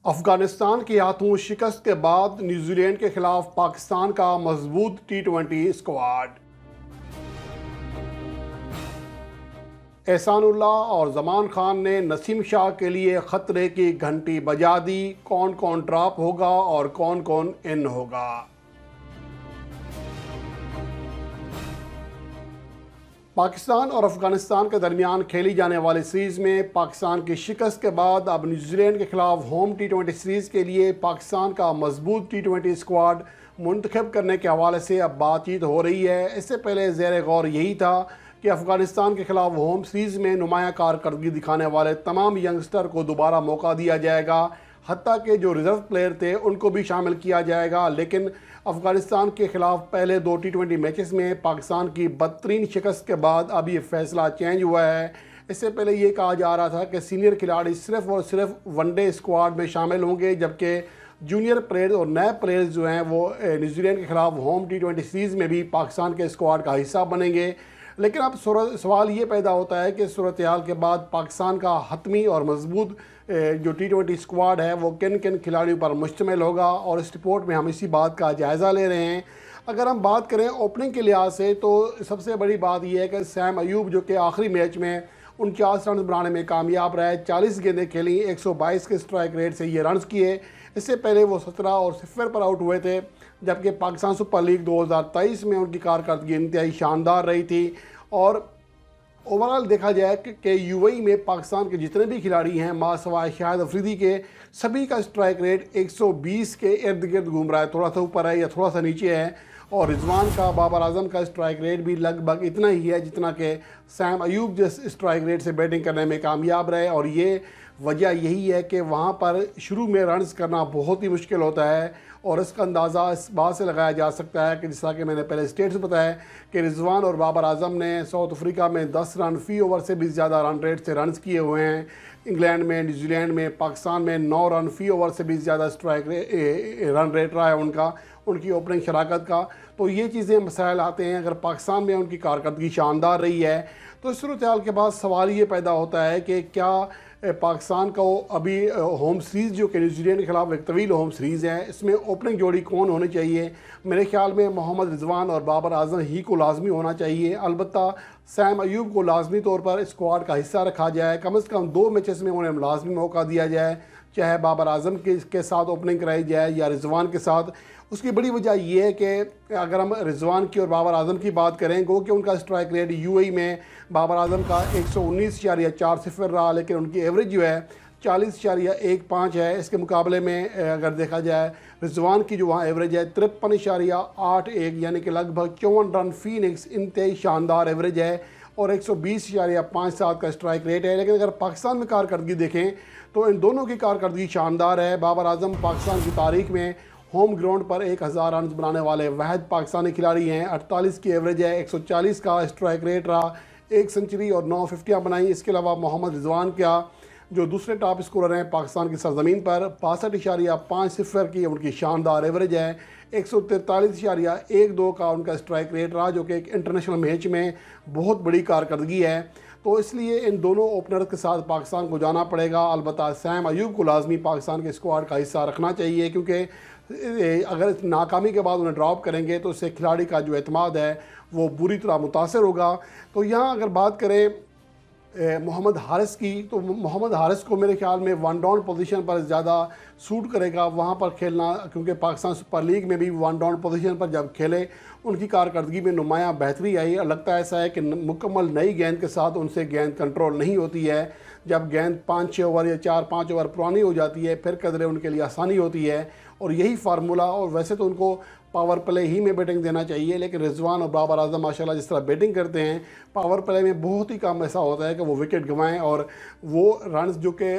افغانستان کے ہاتھوں شکست کے بعد نیوزی لینڈ کے خلاف پاکستان کا مضبوط ٹی-20 اسکواڈ۔ احسان اللہ اور زمان خان نے نسیم شاہ کے لیے خطرے کی گھنٹی بجا دی۔ کون کون ڈراپ ہوگا اور کون کون ان ہوگا؟ پاکستان اور افغانستان کے درمیان کھیلی جانے والی سیریز میں پاکستان کی شکست کے بعد اب نیوزی لینڈ کے خلاف ہوم ٹی-20 سیریز کے لیے پاکستان کا مضبوط ٹی-20 اسکواڈ منتخب کرنے کے حوالے سے اب بات چیت ہو رہی ہے۔ اس سے پہلے زیر غور یہی تھا کہ افغانستان کے خلاف ہوم سیریز میں نمایاں کارکردگی دکھانے والے تمام ینگسٹر کو دوبارہ موقع دیا جائے گا، حتیٰ کہ جو ریزرو پلیئر تھے ان کو بھی شامل کیا جائے گا۔ لیکن افغانستان کے خلاف پہلے دو ٹی-20 میچز میں پاکستان کی بدترین شکست کے بعد اب یہ فیصلہ چینج ہوا ہے۔ اس سے پہلے یہ کہا جا رہا تھا کہ سینئر کھلاڑی صرف اور صرف ون ڈے اسکواڈ میں شامل ہوں گے، جبکہ جونیئر پلیئر اور نئے پلیئرز جو ہیں وہ نیوزی لینڈ کے خلاف ہوم ٹی-20 سیریز میں بھی پاکستان کے اسکواڈ کا حصہ بنیں گے۔ لیکن اب سوال یہ پیدا ہوتا ہے کہ صورتحال کے بعد پاکستان کا حتمی اور مضبوط جو ٹی-20 اسکواڈ ہے وہ کن کن کھلاڑیوں پر مشتمل ہوگا، اور اس رپورٹ میں ہم اسی بات کا جائزہ لے رہے ہیں۔ اگر ہم بات کریں اوپننگ کے لحاظ سے تو سب سے بڑی بات یہ ہے کہ سیم ایوب جو کہ آخری میچ میں 49 رنز بنانے میں کامیاب رہے، 40 گیندیں کھیلیں، 122 کے اسٹرائک ریٹ سے یہ رنز کیے۔ اس سے پہلے وہ 17 اور 0 پر آؤٹ ہوئے تھے، جبکہ پاکستان سپر لیگ 2023 میں ان کی کارکردگی انتہائی شاندار رہی تھی۔ اور اوورال دیکھا جائے کہ یو اے ای میں پاکستان کے جتنے بھی کھلاڑی ہیں ماں سوائے شاہد افریدی کے، سبھی کا اسٹرائک ریٹ 120 کے ارد گرد گھوم رہا ہے، تھوڑا سا اوپر ہے یا تھوڑا سا نیچے ہے۔ اور رضوان کا، بابر اعظم کا اسٹرائک ریٹ بھی لگ بھگ اتنا ہی ہے جتنا کہ سیم ایوب جس اسٹرائک ریٹ سے بیٹنگ کرنے میں کامیاب رہے۔ اور یہ وجہ یہی ہے کہ وہاں پر شروع میں رنز کرنا بہت ہی مشکل ہوتا ہے، اور اس کا اندازہ اس بات سے لگایا جا سکتا ہے کہ جس طرح کہ میں نے پہلے اسٹیٹس بتایا کہ رضوان اور بابر اعظم نے ساؤتھ افریقہ میں 10 رن فی اوور سے بھی زیادہ رن ریٹ سے رنز کیے ہوئے ہیں، انگلینڈ میں، نیوزی لینڈ میں، پاکستان میں 9 رن فی اوور سے بھی زیادہ رن ریٹ رہا ہے ان کی اوپننگ شراکت کا۔ تو یہ چیزیں مسائل آتے ہیں۔ اگر پاکستان میں ان کی کارکردگی شاندار رہی ہے تو اس صورتحال کے بعد سوال یہ پیدا ہوتا ہے کہ کیا پاکستان کو ابھی ہوم سیریز جو کہ نیوزی لینڈ کے خلاف ایک طویل ہوم سیریز ہے، اس میں اوپننگ جوڑی کون ہونی چاہیے؟ میرے خیال میں محمد رضوان اور بابر اعظم ہی کو لازمی ہونا چاہیے۔ البتہ سیم ایوب کو لازمی طور پر اسکواڈ کا حصہ رکھا جائے، کم از کم 2 میچز میں انہیں لازمی موقع دیا جائے، چاہے بابر اعظم کے ساتھ اوپننگ کرائی جائے یا رضوان کے ساتھ۔ اس کی بڑی وجہ یہ ہے کہ اگر ہم رضوان کی اور بابر اعظم کی بات کریں گو کہ ان کا اسٹرائک ریٹ یو اے ای میں بابر اعظم کا 119.40 رہا، لیکن ان کی ایوریج جو ہے 40.15 ہے۔ اس کے مقابلے میں اگر دیکھا جائے رضوان کی جو وہاں ایوریج ہے 53.81، یعنی کہ لگ بھگ 54 رن فی اننگز، انتہائی شاندار ایوریج ہے، اور 120.57 کا اسٹرائک ریٹ ہے۔ لیکن اگر پاکستان میں کارکردگی دیکھیں تو ان دونوں کی کارکردگی شاندار ہے۔ بابر اعظم پاکستان کی تاریخ میں ہوم گراؤنڈ پر 1000 رنز بنانے والے واحد پاکستانی کھلاڑی ہیں، 48 کی ایوریج ہے، 140 کا اسٹرائک ریٹ رہا، 1 سنچری اور 9 ففٹیاں بنائیں۔ اس کے علاوہ محمد رضوان کیا جو دوسرے ٹاپ اسکورر ہیں پاکستان کی سرزمین پر، 65.50 کی ان کی شاندار ایوریج ہے، 143.12 کا ان کا اسٹرائک ریٹ رہا، جو کہ ایک انٹرنیشنل میچ میں بہت بڑی کارکردگی ہے۔ تو اس لیے ان دونوں اوپنرز کے ساتھ پاکستان کو جانا پڑے گا۔ البتہ سیم ایوب کو لازمی پاکستان کے اسکواڈ کا حصہ رکھنا چاہیے، کیونکہ اگر ناکامی کے بعد انہیں ڈراپ کریں گے تو اس سے کھلاڑی کا جو اعتماد ہے وہ بری طرح متاثر ہوگا۔ تو یہاں اگر بات کریں محمد حارث کی، تو محمد حارث کو میرے خیال میں ون ڈاؤن پوزیشن پر زیادہ سوٹ کرے گا وہاں پر کھیلنا، کیونکہ پاکستان سپر لیگ میں بھی ون ڈاؤن پوزیشن پر جب کھیلے ان کی کارکردگی میں نمایاں بہتری آئی۔ لگتا ایسا ہے کہ مکمل نئی گیند کے ساتھ ان سے گیند کنٹرول نہیں ہوتی ہے، جب گیند 5-6 اوور یا 4-5 اوور پرانی ہو جاتی ہے پھر قدرے ان کے لیے آسانی ہوتی ہے، اور یہی فارمولہ، اور ویسے تو ان کو پاور پلے ہی میں بیٹنگ دینا چاہیے، لیکن رضوان اور بابر اعظم ماشاءاللہ جس طرح بیٹنگ کرتے ہیں پاور پلے میں بہت ہی کم ایسا ہوتا ہے کہ وہ وکٹ گنوائیں، اور وہ رنز جو کہ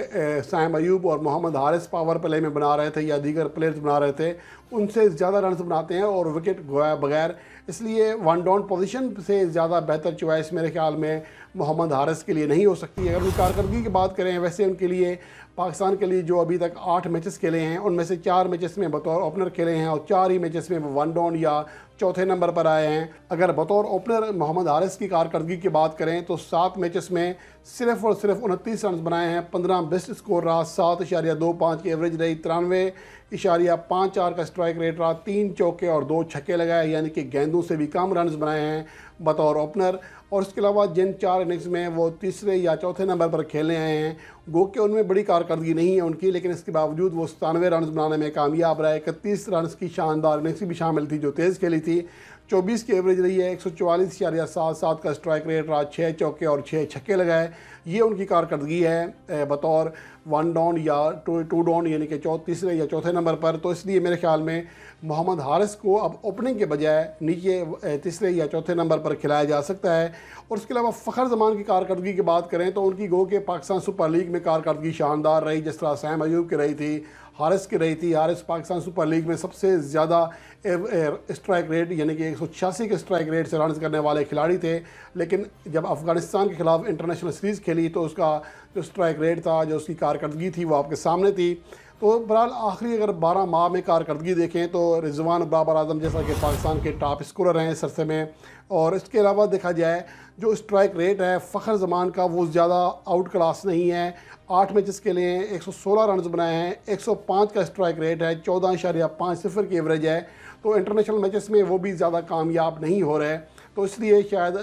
سیم ایوب اور محمد حارث پاور پلے میں بنا رہے تھے یا دیگر پلیئرز بنا رہے تھے ان سے زیادہ رنز بناتے ہیں اور وکٹ گوائے بغیر۔ اس لیے ون ڈاؤن پوزیشن سے زیادہ بہتر چوائس میرے خیال میں محمد حارث کے لیے نہیں ہو سکتی۔ اگر ان کی کارکردگی کی بات کریں، ویسے ان کے لیے پاکستان کے لیے جو ابھی تک 8 میچز کھیلے ہیں، ان میں سے 4 میچز میں بطور اوپنر کھیلے ہیں اور 4 ہی میچز میں وہ 1 ڈاؤن یا چوتھے نمبر پر آئے ہیں۔ اگر بطور اوپنر محمد حارث کی کارکردگی کی بات کریں تو 7 میچز میں صرف اور صرف 29 رنز بنائے ہیں، 15 بیسٹ اسکور رہا، 7.25 کی ایوریج رہی، 93.54 کا اسٹرائک ریٹ رہا، 3 چوکے اور 2 چھکے لگائے، یعنی کہ گیندوں سے بھی کم رنز بنائے ہیں بطور اوپنر۔ اور اس کے علاوہ جن 4 اننگز میں وہ تیسرے یا چوتھے نمبر پر کھیلنے آئے ہیں، گو کہ ان میں بڑی کارکردگی نہیں ہے ان کی، لیکن اس کے باوجود وہ 97 رنز بنانے میں کامیاب رہے۔ 31 رنز کی شاندار اننگز بھی شامل تھی جو تیز کھیلی تھی، 24 کی ایوریج رہی ہے، 144.77 کا اسٹرائک ریٹ رہا، 6 چوکے اور 6 چھکے لگائے۔ یہ ان کی کارکردگی ہے بطور 1 ڈاؤن یا 2 ڈاؤن، یعنی کہ تیسرے یا چوتھے نمبر پر۔ تو اس لیے میرے خیال میں محمد حارث کو اب اوپننگ کے بجائے نیچے تیسرے یا چوتھے نمبر پر کھلایا جا سکتا ہے۔ اور اس کے علاوہ فخر زمان کی کارکردگی کی بات کریں تو ان کی گو کہ پاکستان سپر لیگ میں کارکردگی شاندار رہی، جس طرح سیم ایوب کی رہی تھی، حارث کی رہی تھی۔ حارث پاکستان سپر لیگ میں سب سے زیادہ اسٹرائک ریٹ، یعنی کہ 186 کے اسٹرائک ریٹ سے رنز کرنے والے کھلاڑی تھے، لیکن جب افغانستان کے خلاف انٹرنیشنل سیریز کھیلی تو اس کا جو اسٹرائک ریٹ تھا، جو اس کی کارکردگی تھی، وہ آپ کے سامنے تھی۔ تو بہرحال آخری اگر 12 ماہ میں کارکردگی دیکھیں تو رضوان بابر اعظم جیسا کہ پاکستان کے ٹاپ اسکورر ہیں اس عرصے میں، اور اس کے علاوہ دیکھا جائے جو اسٹرائک ریٹ ہے فخر زمان کا، وہ زیادہ آؤٹ کلاس نہیں ہے۔ 8 میچز کے لیے 116 رنز بنائے ہیں، 105 کا اسٹرائک ریٹ ہے، 14.50 کی ایوریج ہے۔ تو انٹرنیشنل میچز میں وہ بھی زیادہ کامیاب نہیں ہو رہے، تو اس لیے شاید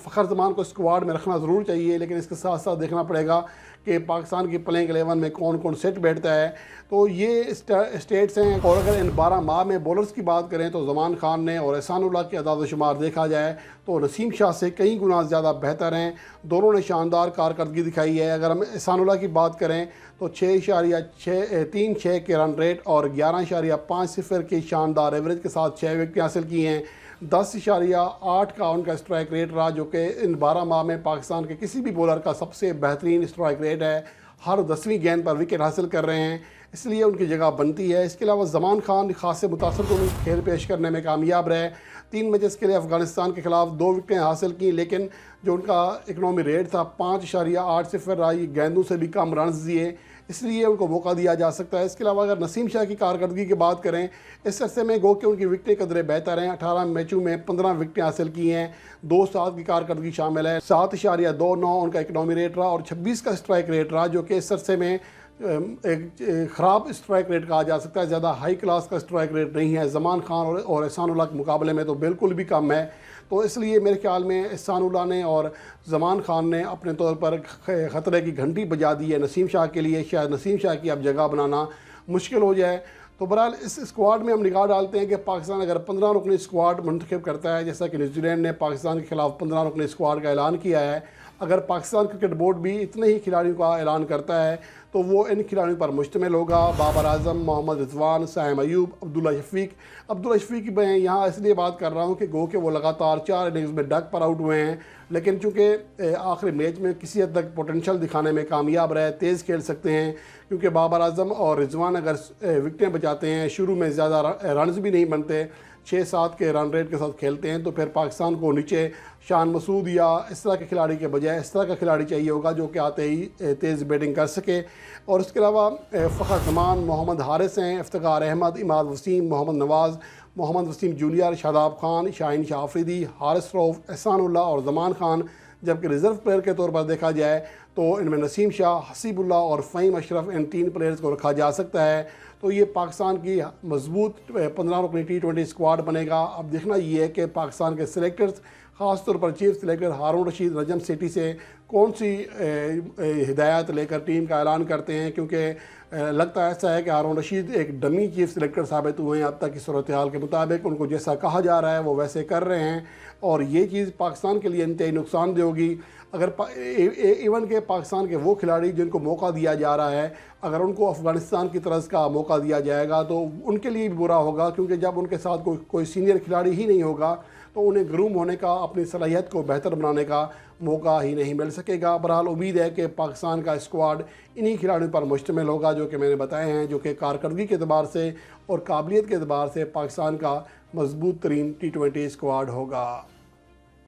فخر زمان کو اسکواڈ میں رکھنا ضرور چاہیے، لیکن اس کے ساتھ ساتھ دیکھنا پڑے گا کہ پاکستان کی پلینگ 11 میں کون کون سیٹ بیٹھتا ہے۔ تو یہ اسٹیٹس ہیں۔ اور اگر ان 12 ماہ میں بولرز کی بات کریں تو زمان خان نے اور احسان اللہ کے اعداد و شمار دیکھا جائے تو نسیم شاہ سے کئی گنا زیادہ بہتر ہیں، دونوں نے شاندار کارکردگی دکھائی ہے۔ اگر ہم احسان اللہ کی بات کریں تو 6.36 کے رن ریٹ اور 11.50 کی شاندار ایوریج کے ساتھ 6 وکٹیں حاصل کی ہیں، 10.8 کا ان کا اسٹرائک ریٹ رہا، جو کہ ان 12 ماہ میں پاکستان کے کسی بھی بولر کا سب سے بہترین اسٹرائک ریٹ ہے۔ ہر 10ویں گیند پر وکٹ حاصل کر رہے ہیں، اس لیے ان کی جگہ بنتی ہے۔ اس کے علاوہ زمان خان خاص سے متاثر کن کھیل پیش کرنے میں کامیاب رہے، 3 میچز کے لیے افغانستان کے خلاف 2 وکٹیں حاصل کی، لیکن جو ان کا اکنامی ریٹ تھا 5.80 رہا، یہ گیندوں سے بھی کم رنز دیے، اس لیے ان کو موقع دیا جا سکتا ہے۔ اس کے علاوہ اگر نسیم شاہ کی کارکردگی کی بات کریں، اس عرصے میں گو کہ ان کی وکٹیں قدرے بہتر ہیں، 18 میچوں میں 15 وکٹیں حاصل کی ہیں، 2.7 کی کارکردگی شامل ہے، 7.29 ان کا اکنامی ریٹ رہا اور 26 کا اسٹرائک ریٹ رہا، جو کہ اس عرصے میں ایک خراب اسٹرائک ریٹ کہا جا سکتا ہے، زیادہ ہائی کلاس کا اسٹرائک ریٹ نہیں ہے۔ زمان خان اور احسان اللہ کے مقابلے میں تو بالکل بھی کم ہے۔ تو اس لیے میرے خیال میں احسان اللہ نے اور زمان خان نے اپنے طور پر خطرے کی گھنٹی بجا دی ہے نسیم شاہ کے لیے، شاید نسیم شاہ کی اب جگہ بنانا مشکل ہو جائے۔ تو بہرحال اس اسکواڈ میں ہم نگاہ ڈالتے ہیں کہ پاکستان اگر 15 رکنی اسکواڈ منتخب کرتا ہے، جیسا کہ نیوزی لینڈ نے پاکستان کے خلاف 15 رکنی اسکواڈ کا اعلان کیا ہے، اگر پاکستان کرکٹ بورڈ بھی اتنے ہی کھلاڑیوں کا اعلان کرتا ہے تو وہ ان کھلاڑیوں پر مشتمل ہوگا: بابر اعظم، محمد رضوان، سیم ایوب، عبداللہ شفیق کی میں یہاں اس لیے بات کر رہا ہوں کہ گو کہ وہ لگاتار 4 اننگز میں ڈک پر آؤٹ ہوئے ہیں، لیکن چونکہ آخری میچ میں کسی حد تک پوٹینشیل دکھانے میں کامیاب رہے، تیز کھیل سکتے ہیں، کیونکہ بابر اعظم اور رضوان اگر وکٹیں بچاتے ہیں، شروع میں زیادہ رنز بھی نہیں بنتے، 6-7 کے رن ریٹ کے ساتھ کھیلتے ہیں، تو پھر پاکستان کو نیچے شان مسعود یا اس طرح کے کھلاڑی کے بجائے اس طرح کا کھلاڑی چاہیے ہوگا جو کہ آتے ہی تیز بیٹنگ کر سکے۔ اور اس کے علاوہ فخر زمان، محمد حارث ہیں، افتخار احمد، اماد وسیم، محمد نواز، محمد وسیم جونیئر، شاداب خان، شاہین شاہ آفریدی، حارث رؤف، احسان اللہ اور زمان خان، جبکہ ریزرو پلیئر کے طور پر دیکھا جائے تو ان میں نسیم شاہ، حسیب اللہ اور فہیم اشرف، ان 3 پلیئرز کو رکھا جا سکتا ہے۔ تو یہ پاکستان کی مضبوط 15 رکنی T20 اسکواڈ بنے گا۔ اب دیکھنا یہ ہے کہ پاکستان کے سلیکٹرز، خاص طور پر چیف سلیکٹر ہارون رشید نجم سیٹی سے کون سی ہدایات لے کر ٹیم کا اعلان کرتے ہیں، کیونکہ لگتا ایسا ہے کہ ہارون رشید ایک ڈمی چیف سلیکٹر ثابت ہوئے ہیں اب تک کی صورتحال کے مطابق۔ ان کو جیسا کہا جا رہا ہے وہ ویسے کر رہے ہیں، اور یہ چیز پاکستان کے لیے انتہائی نقصان دہ ہوگی۔ اگر ایون کہ پاکستان کے وہ کھلاڑی جن کو موقع دیا جا رہا ہے، اگر ان کو افغانستان کی طرز کا موقع دیا جائے گا تو ان کے لیے بھی برا ہوگا، کیونکہ جب ان کے ساتھ کوئی سینئر کھلاڑی ہی نہیں ہوگا تو انہیں گروم ہونے کا، اپنی صلاحیت کو بہتر بنانے کا موقع ہی نہیں مل سکے گا۔ بہرحال امید ہے کہ پاکستان کا اسکواڈ انہی کھلاڑیوں پر مشتمل ہوگا جو کہ میں نے بتائے ہیں، جو کہ کارکردگی کے اعتبار سے اور قابلیت کے اعتبار سے پاکستان کا مضبوط ترین T20 اسکواڈ ہوگا۔